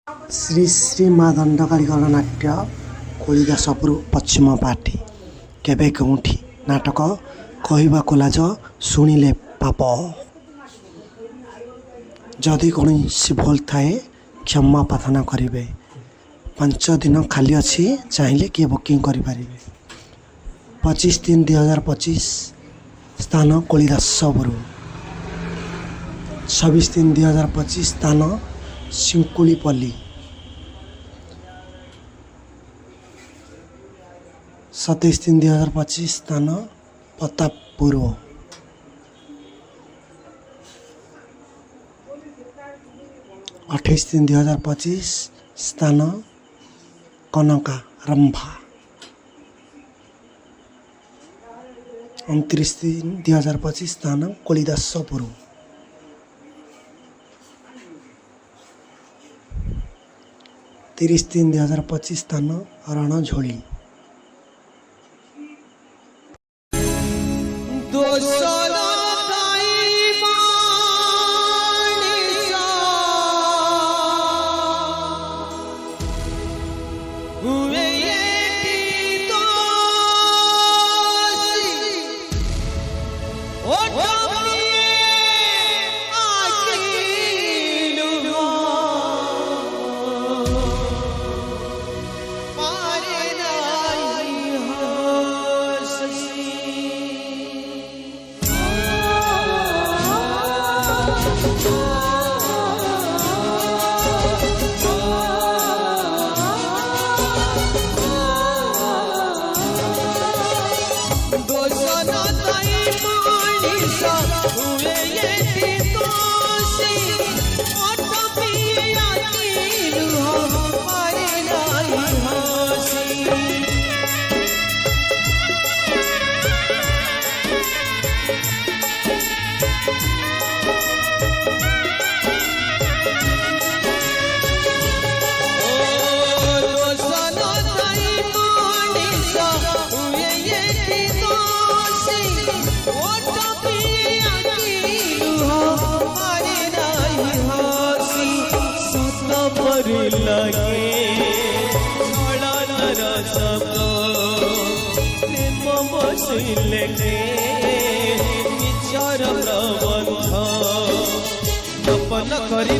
श्री श्री माँ दंडकारी गणनाट्य कोलिदासपुर पश्चिम पार्टी केबे केउठी नाटक कहवाक लाज शुणिले पाप जदि कौन भूल थाए क्षमा प्रार्थना करेंगे। 5 दिन खाली अच्छी चाहिए किए बुकिंग करें। 25/3/2025 स्थान कोलिदासपुर। 26/3/2025 स्थान सिंकुलीपल्ली। 27/3/2025 स्थान प्रतापपुर। 28/3/2025 स्थान कनकारंभा। 29/3/2025 स्थान कोलिदासपुर। 30/3/2025 स्थान रणझोली। विचार प्रबंध करी